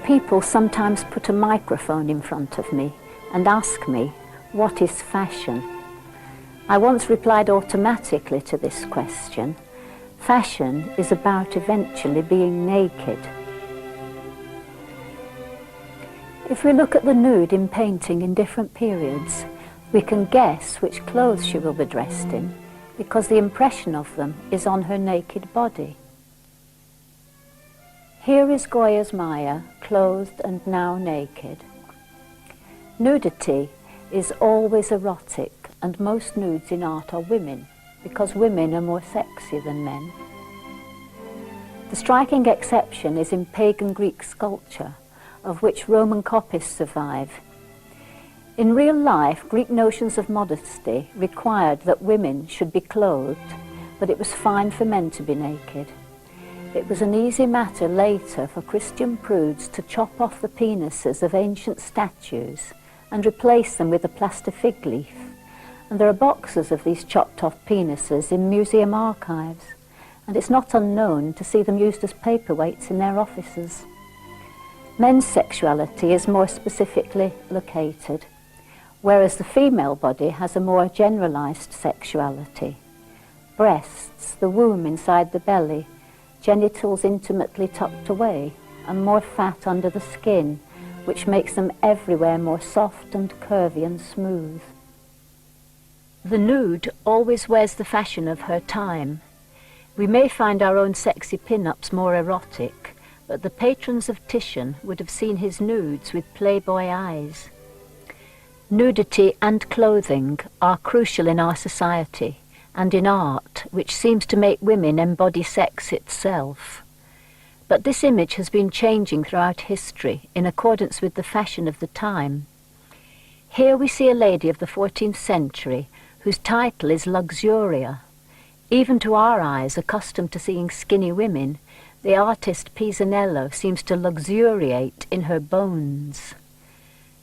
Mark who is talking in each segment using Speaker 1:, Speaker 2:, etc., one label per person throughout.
Speaker 1: People sometimes put a microphone in front of me and ask me, what is fashion? I once replied automatically to this question, fashion is about eventually being naked. If we look at the nude in painting in different periods, we can guess which clothes she will be dressed in, because the impression of them is on her naked body. Here is Goya's Maya, clothed and now naked. Nudity is always erotic, and most nudes in art are women, because women are more sexy than men. The striking exception is in pagan Greek sculpture, of which Roman copies survive. In real life, Greek notions of modesty required that women should be clothed, but it was fine for men to be naked. It was an easy matter later for Christian prudes to chop off the penises of ancient statues and replace them with a plaster fig leaf, and there are boxes of these chopped off penises in museum archives, and it's not unknown to see them used as paperweights in their offices. Men's sexuality is more specifically located, whereas the female body has a more generalized sexuality. Breasts, the womb inside the belly, genitals intimately tucked away, and more fat under the skin, which makes them everywhere more soft and curvy and smooth. The nude always wears the fashion of her time. We may find our own sexy pin-ups more erotic, but the patrons of Titian would have seen his nudes with playboy eyes. Nudity and clothing are crucial in our society and in art, which seems to make women embody sex itself. But this image has been changing throughout history in accordance with the fashion of the time. Here we see a lady of the 14th century whose title is Luxuria. Even to our eyes, accustomed to seeing skinny women, the artist Pisanello seems to luxuriate in her bones.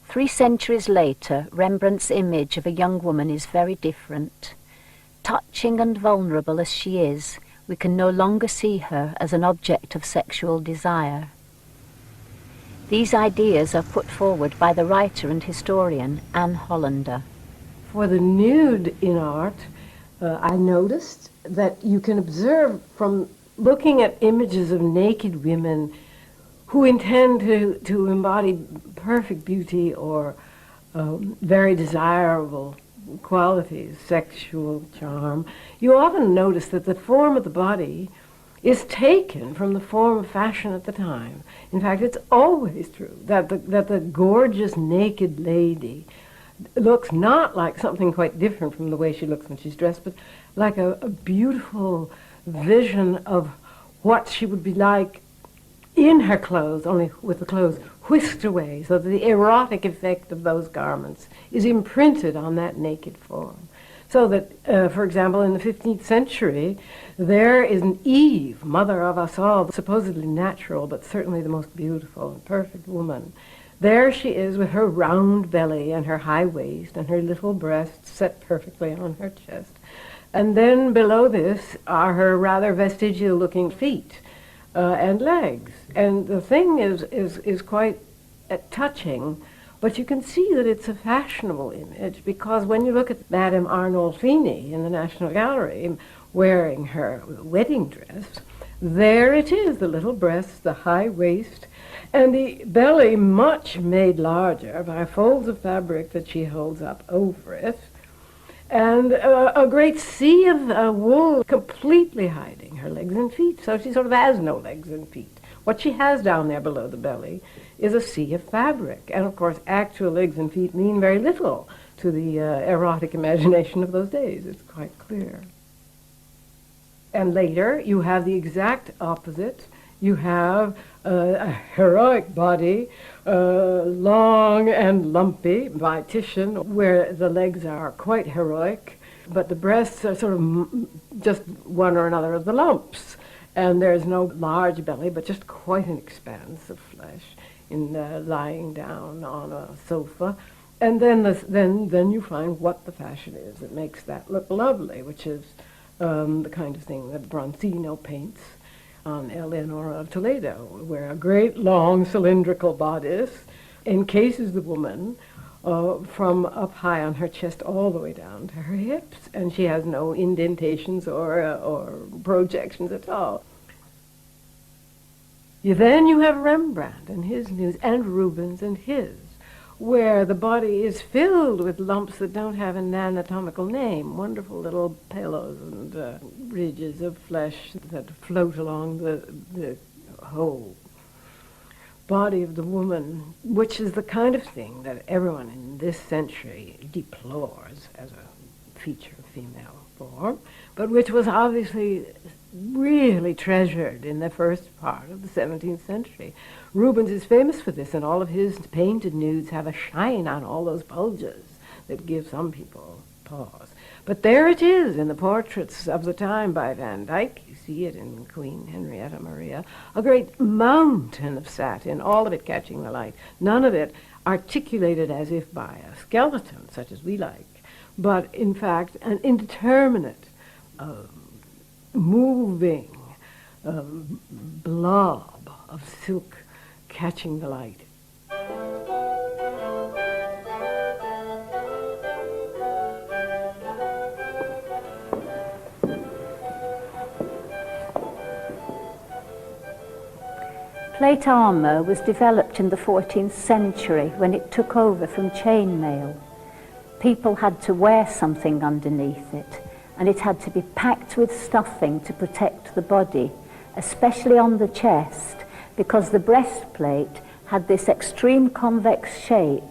Speaker 1: 3 centuries later, Rembrandt's image of a young woman is very different. Touching and vulnerable as she is, we can no longer see her as an object of sexual desire. These ideas are put forward by the writer and historian Anne Hollander.
Speaker 2: For the nude in art, I noticed that you can observe from looking at images of naked women who intend to embody perfect beauty or very desirable qualities, sexual charm, you often notice that the form of the body is taken from the form of fashion at the time. In fact, it's always true that the gorgeous naked lady looks not like something quite different from the way she looks when she's dressed, but like a beautiful vision of what she would be like in her clothes, only with the clothes whisked away, so that the erotic effect of those garments is imprinted on that naked form. So that, for example, in the 15th century, there is an Eve, mother of us all, supposedly natural, but certainly the most beautiful and perfect woman. There she is with her round belly and her high waist and her little breasts set perfectly on her chest. And then below this are her rather vestigial-looking feet and legs. And the thing is quite touching, but you can see that it's a fashionable image, because when you look at Madame Arnolfini in the National Gallery wearing her wedding dress, there it is, the little breasts, the high waist, and the belly much made larger by folds of fabric that she holds up over it, and a great sea of wool completely hiding her legs and feet, so she sort of has no legs and feet. What she has down there below the belly is a sea of fabric, and of course actual legs and feet mean very little to the erotic imagination of those days, it's quite clear. And later you have the exact opposite. You have a heroic body, long and lumpy by Titian, where the legs are quite heroic, but the breasts are sort of just one or another of the lumps. And there's no large belly, but just quite an expanse of flesh in lying down on a sofa. And then you find what the fashion is that makes that look lovely, which is the kind of thing that Bronzino paints. on Eleanor of Toledo, where a great long cylindrical bodice encases the woman from up high on her chest all the way down to her hips, and she has no indentations or projections at all. Then you have Rembrandt and his nudes, and Rubens and his, where the body is filled with lumps that don't have an anatomical name, wonderful little pillows and ridges of flesh that float along the whole body of the woman, which is the kind of thing that everyone in this century deplores as a feature of female form, but which was obviously really treasured in the first part of the 17th century. Rubens is famous for this, and all of his painted nudes have a shine on all those bulges that give some people pause. But there it is in the portraits of the time by Van Dyck. You see it in Queen Henrietta Maria, a great mountain of satin, all of it catching the light, none of it articulated as if by a skeleton, such as we like, but in fact an indeterminate, moving blob of silk catching the light.
Speaker 1: Plate armour was developed in the 14th century when it took over from chainmail. People had to wear something underneath it, and it had to be packed with stuffing to protect the body, especially on the chest, because the breastplate had this extreme convex shape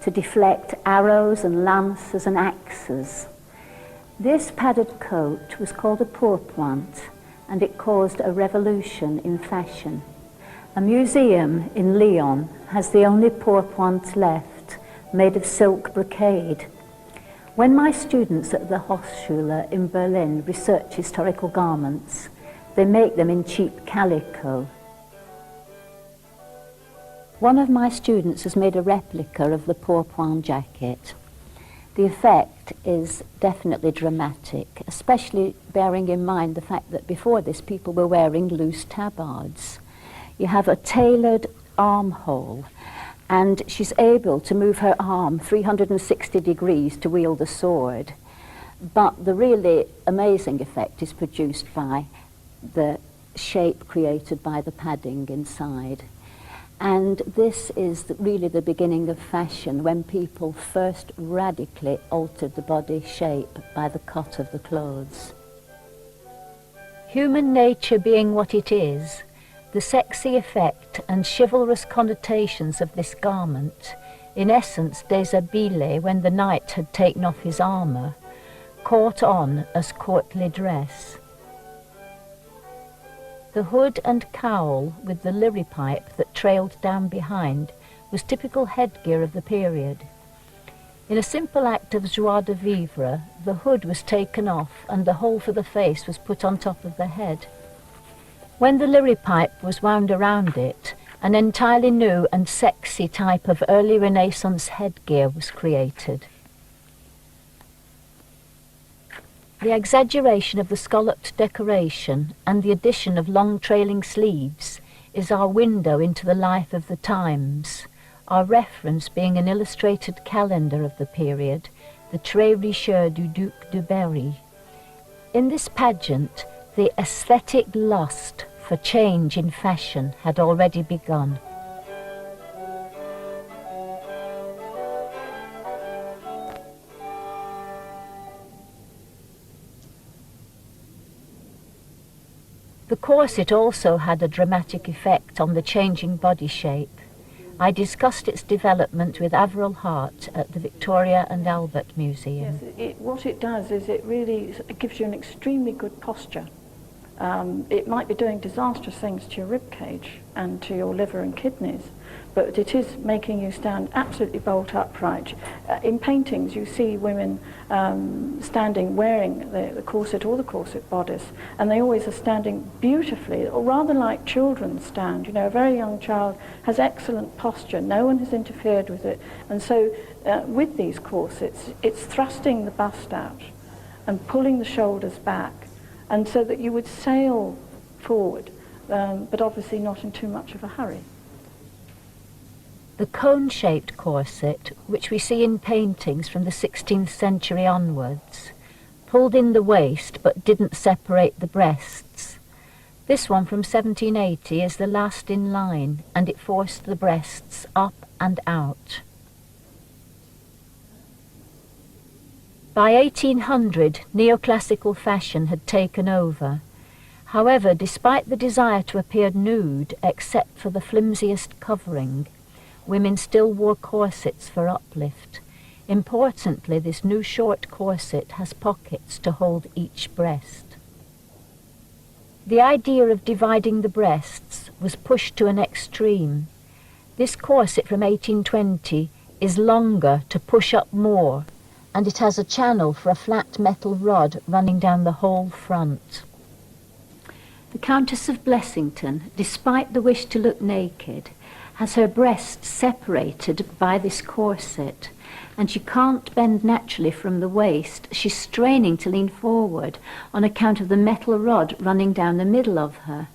Speaker 1: to deflect arrows and lances and axes. This padded coat was called a pourpoint, and it caused a revolution in fashion. A museum in Lyon has the only pourpoint left, made of silk brocade. When my students at the Hochschule in Berlin research historical garments, they make them in cheap calico. One of my students has made a replica of the pourpoint jacket. The effect is definitely dramatic, especially bearing in mind the fact that before this people were wearing loose tabards. You have a tailored armhole, and she's able to move her arm 360 degrees to wield a sword. But the really amazing effect is produced by the shape created by the padding inside. And this is really the beginning of fashion, when people first radically altered the body shape by the cut of the clothes. Human nature being what it is, the sexy effect and chivalrous connotations of this garment, in essence déshabillé when the knight had taken off his armour, caught on as courtly dress. The hood and cowl with the liripipe that trailed down behind was typical headgear of the period. In a simple act of joie de vivre, the hood was taken off and the hole for the face was put on top of the head. When the liripipe was wound around it, an entirely new and sexy type of early Renaissance headgear was created. The exaggeration of the scalloped decoration and the addition of long trailing sleeves is our window into the life of the times, our reference being an illustrated calendar of the period, the Très Riche du Duc de Berry. In this pageant, the aesthetic lust for change in fashion had already begun. The corset also had a dramatic effect on the changing body shape. I discussed its development with Avril Hart at the Victoria and Albert Museum.
Speaker 3: Yes, what it does is it gives you an extremely good posture. It might be doing disastrous things to your rib cage and to your liver and kidneys, but it is making you stand absolutely bolt upright. In paintings you see women standing wearing the corset or the corset bodice, and they always are standing beautifully, or rather like children stand. You know, a very young child has excellent posture, no one has interfered with it, and so with these corsets it's thrusting the bust out and pulling the shoulders back, and so that you would sail forward but obviously not in too much of a hurry.
Speaker 1: The cone-shaped corset, which we see in paintings from the 16th century onwards, pulled in the waist but didn't separate the breasts. This one from 1780 is the last in line, and it forced the breasts up and out. By 1800, neoclassical fashion had taken over. However, despite the desire to appear nude, except for the flimsiest covering, women still wore corsets for uplift. Importantly, this new short corset has pockets to hold each breast. The idea of dividing the breasts was pushed to an extreme. This corset from 1820 is longer to push up more, and it has a channel for a flat metal rod running down the whole front. The Countess of Blessington, despite the wish to look naked, has her breasts separated by this corset, and she can't bend naturally from the waist. She's straining to lean forward on account of the metal rod running down the middle of her.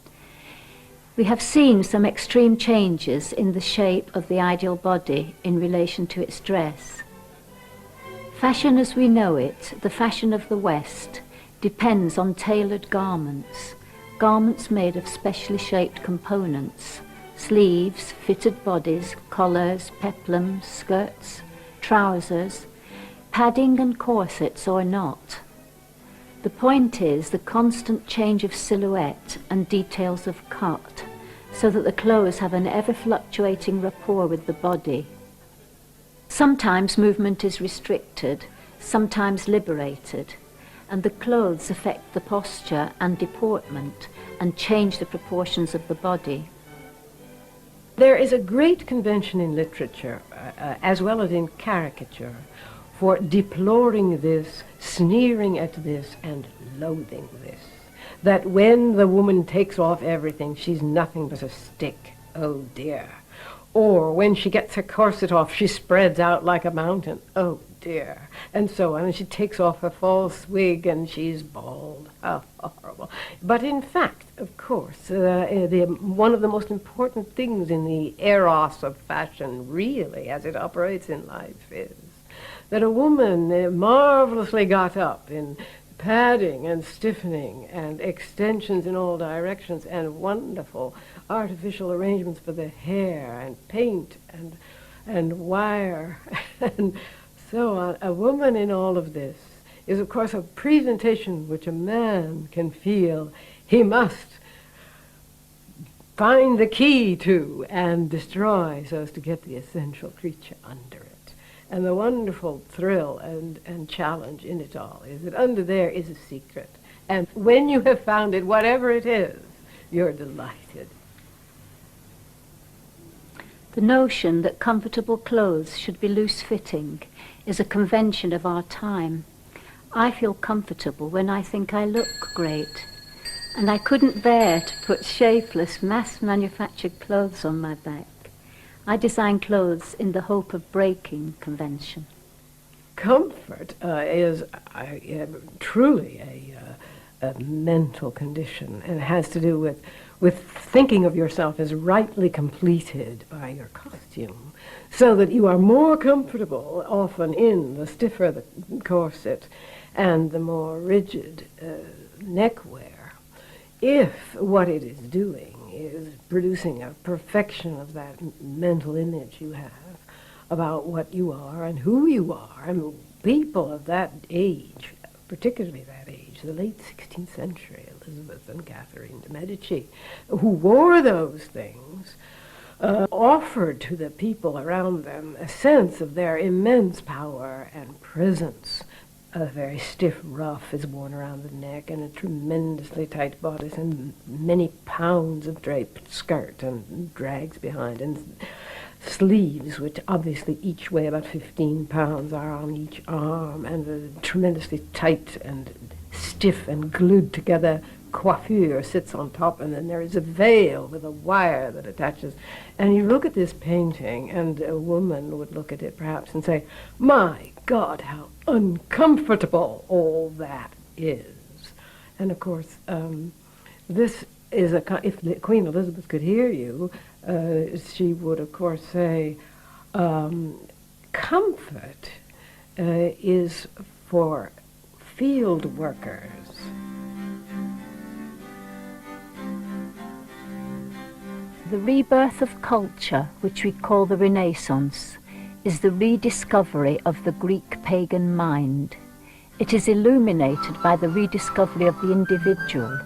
Speaker 1: We have seen some extreme changes in the shape of the ideal body in relation to its dress. Fashion as we know it, the fashion of the West, depends on tailored garments, garments made of specially shaped components, sleeves, fitted bodies, collars, peplums, skirts, trousers, padding and corsets or not. The point is the constant change of silhouette and details of cut, so that the clothes have an ever-fluctuating rapport with the body. Sometimes movement is restricted, sometimes liberated, and the clothes affect the posture and deportment and change the proportions of the body.
Speaker 2: There is a great convention in literature, as well as in caricature, for deploring this, sneering at this, and loathing this. That when the woman takes off everything, she's nothing but a stick. Oh dear. Or when she gets her corset off, she spreads out like a mountain. Oh dear. And so on. And she takes off her false wig and she's bald. How horrible. But in fact, of course, one of the most important things in the eros of fashion, really, as it operates in life, is that a woman marvelously got up in padding and stiffening and extensions in all directions and wonderful artificial arrangements for the hair and paint and wire and so on. A woman in all of this is, of course, a presentation which a man can feel he must find the key to and destroy so as to get the essential creature under it. And the wonderful thrill and challenge in it all is that under there is a secret. And when you have found it, whatever it is, you're delighted.
Speaker 1: The notion that comfortable clothes should be loose-fitting is a convention of our time. I feel comfortable when I think I look great, and I couldn't bear to put shapeless, mass-manufactured clothes on my back. I design clothes in the hope of breaking convention.
Speaker 2: Comfort is truly a mental condition, and has to do with thinking of yourself as rightly completed by your costume, so that you are more comfortable often in the stiffer the corset and the more rigid neckwear, if what it is doing is producing a perfection of that mental image you have about what you are and who you are. I mean, people of that age, particularly that age, the late 16th century, Elizabeth and Catherine de' Medici, who wore those things, offered to the people around them a sense of their immense power and presence. A very stiff ruff is worn around the neck, and a tremendously tight bodice, and many pounds of draped skirt and drags behind, and sleeves, which obviously each weigh about 15 pounds, are on each arm, and a tremendously tight and stiff and glued together coiffure sits on top, and then there is a veil with a wire that attaches. And you look at this painting, and a woman would look at it perhaps and say, "My God, how uncomfortable all that is." And of course, this if Queen Elizabeth could hear you, she would of course say, comfort is for field workers.
Speaker 1: The rebirth of culture, which we call the Renaissance, is the rediscovery of the Greek pagan mind. It is illuminated by the rediscovery of the individual,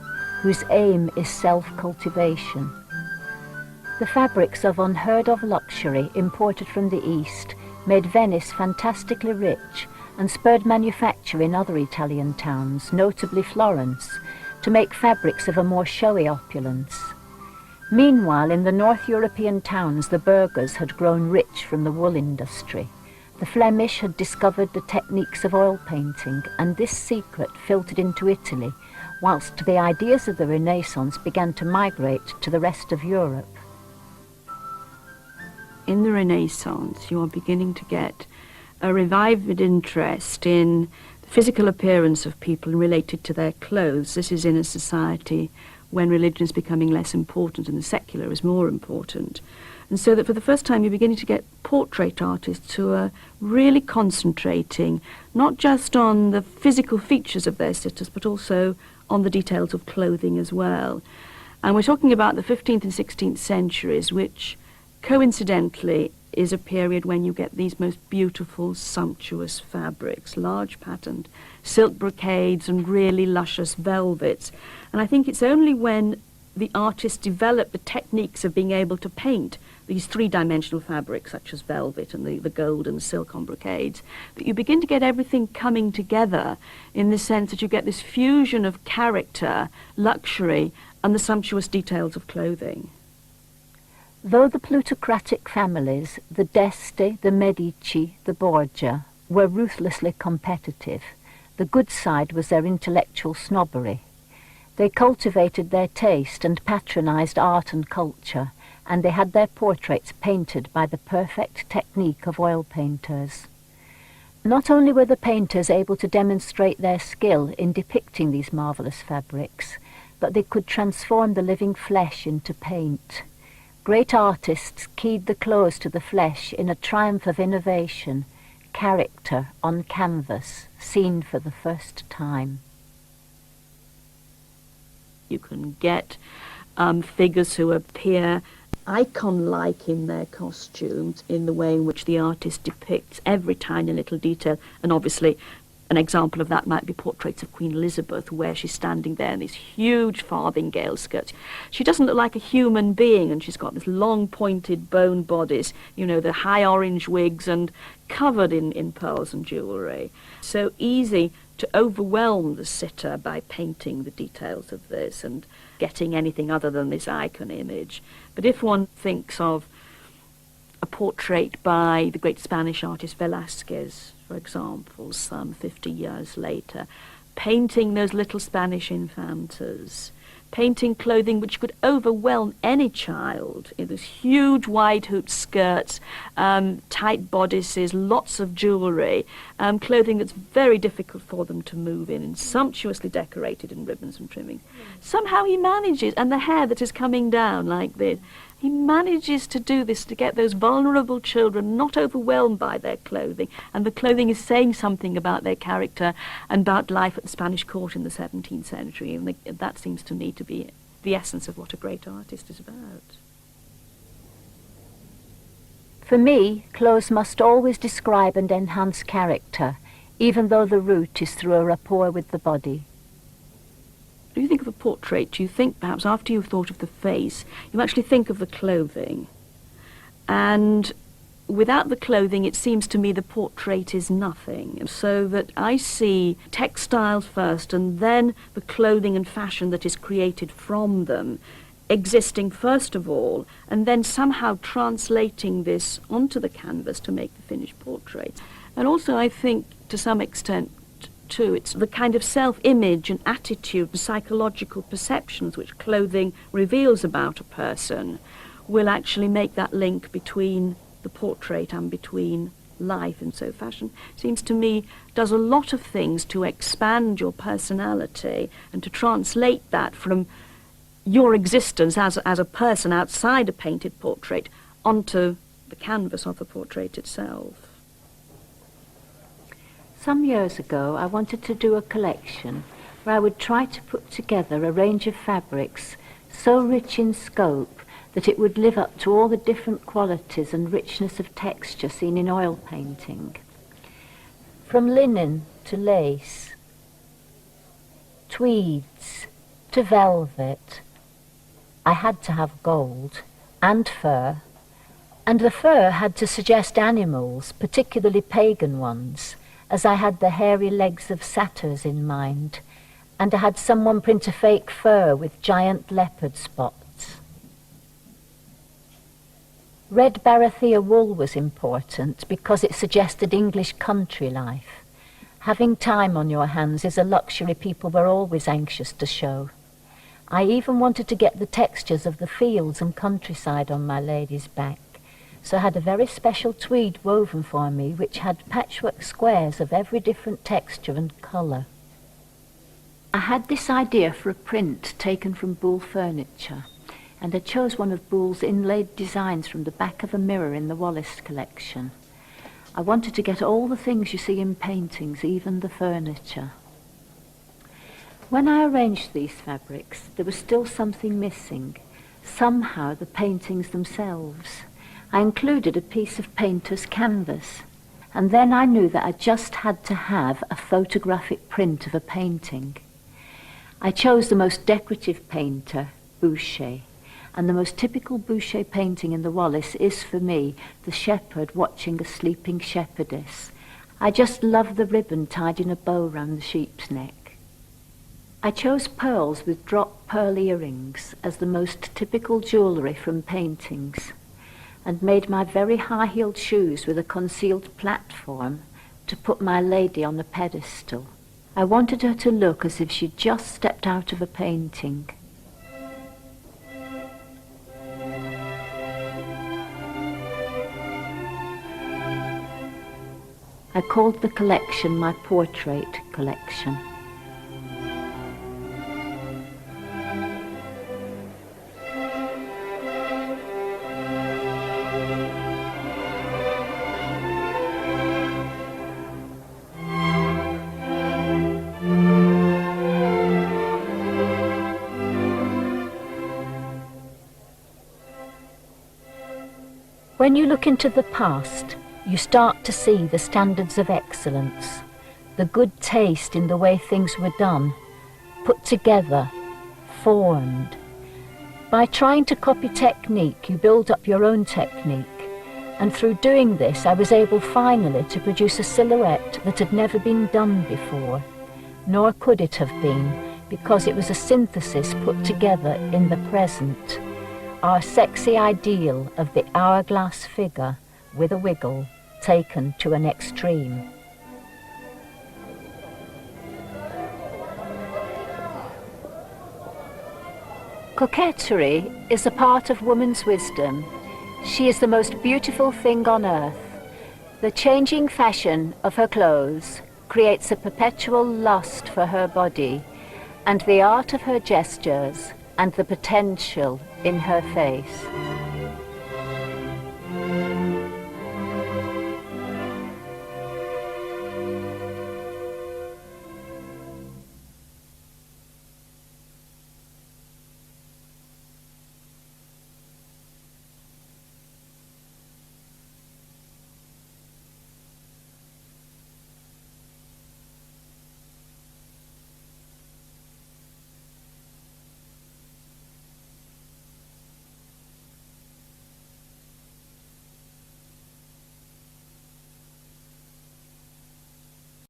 Speaker 1: whose aim is self-cultivation. The fabrics of unheard-of luxury imported from the East made Venice fantastically rich and spurred manufacture in other Italian towns, notably Florence, to make fabrics of a more showy opulence. Meanwhile, in the North European towns, the burghers had grown rich from the wool industry. The Flemish had discovered the techniques of oil painting, and this secret filtered into Italy, whilst the ideas of the Renaissance began to migrate to the rest of Europe.
Speaker 4: In the Renaissance, you are beginning to get a revived interest in the physical appearance of people related to their clothes. This is in a society when religion is becoming less important and the secular is more important. And so that for the first time you're beginning to get portrait artists who are really concentrating not just on the physical features of their sitters, but also on the details of clothing as well. And we're talking about the 15th and 16th centuries, which coincidentally is a period when you get these most beautiful, sumptuous fabrics, large patterned silk brocades and really luscious velvets. And I think it's only when the artists develop the techniques of being able to paint these three-dimensional fabrics, such as velvet and the gold and the silk on brocades, that you begin to get everything coming together in the sense that you get this fusion of character, luxury, and the sumptuous details of clothing.
Speaker 1: Though the plutocratic families, the d'Este, the Medici, the Borgia, were ruthlessly competitive, the good side was their intellectual snobbery. They cultivated their taste and patronized art and culture, and they had their portraits painted by the perfect technique of oil painters. Not only were the painters able to demonstrate their skill in depicting these marvelous fabrics, but they could transform the living flesh into paint. Great artists keyed the clothes to the flesh in a triumph of innovation, character on canvas, seen for the first time.
Speaker 4: You can get figures who appear icon-like in their costumes, in the way in which the artist depicts every tiny little detail. And obviously an example of that might be portraits of Queen Elizabeth, where she's standing there in these huge farthingale skirts. She doesn't look like a human being, and she's got this long pointed bone bodice, you know, the high orange wigs, and covered in pearls and jewellery. So easy to overwhelm the sitter by painting the details of this and getting anything other than this icon image. But if one thinks of a portrait by the great Spanish artist Velázquez, for example, some 50 years later, painting those little Spanish infantas, painting clothing which could overwhelm any child in those huge wide-hooped skirts, tight bodices, lots of jewellery, clothing that's very difficult for them to move in, and sumptuously decorated in ribbons and trimmings. Somehow he manages, and the hair that is coming down like this, he manages to do this to get those vulnerable children not overwhelmed by their clothing, and the clothing is saying something about their character and about life at the Spanish court in the 17th century, and that seems to me to be the essence of what a great artist is about.
Speaker 1: For me, clothes must always describe and enhance character, even though the route is through a rapport with the body.
Speaker 4: When you think of a portrait, you think perhaps after you've thought of the face, you actually think of the clothing. And without the clothing, it seems to me the portrait is nothing. So that I see textiles first, and then the clothing and fashion that is created from them existing first of all, and then somehow translating this onto the canvas to make the finished portrait. And also I think, to some extent, too, it's the kind of self-image and attitude and psychological perceptions which clothing reveals about a person will actually make that link between the portrait and between life. And so fashion, seems to me, does a lot of things to expand your personality and to translate that from your existence as a person outside a painted portrait onto the canvas of the portrait itself.
Speaker 1: Some years ago, I wanted to do a collection where I would try to put together a range of fabrics so rich in scope that it would live up to all the different qualities and richness of texture seen in oil painting. From linen to lace, tweeds to velvet, I had to have gold and fur, and the fur had to suggest animals, particularly pagan ones, as I had the hairy legs of satyrs in mind, and I had someone print a fake fur with giant leopard spots. Red Barathea wool was important because it suggested English country life. Having time on your hands is a luxury people were always anxious to show. I even wanted to get the textures of the fields and countryside on my lady's back, so I had a very special tweed woven for me which had patchwork squares of every different texture and colour. I had this idea for a print taken from Buhl furniture, and I chose one of Buhl's inlaid designs from the back of a mirror in the Wallace collection. I wanted to get all the things you see in paintings, even the furniture. When I arranged these fabrics, there was still something missing, somehow the paintings themselves. I included a piece of painter's canvas, and then I knew that I just had to have a photographic print of a painting. I chose the most decorative painter, Boucher, and the most typical Boucher painting in the Wallace is, for me, the shepherd watching a sleeping shepherdess. I just love the ribbon tied in a bow round the sheep's neck. I chose pearls with drop pearl earrings as the most typical jewellery from paintings, and made my very high-heeled shoes with a concealed platform to put my lady on a pedestal. I wanted her to look as if she'd just stepped out of a painting. I called the collection my portrait collection. When you look into the past, you start to see the standards of excellence, the good taste in the way things were done, put together, formed. By trying to copy technique, you build up your own technique, and through doing this, I was able finally to produce a silhouette that had never been done before, nor could it have been, because it was a synthesis put together in the present. Our sexy ideal of the hourglass figure with a wiggle taken to an extreme. Coquetry is a part of woman's wisdom. She is the most beautiful thing on earth. The changing fashion of her clothes creates a perpetual lust for her body, and the art of her gestures and the potential in her face.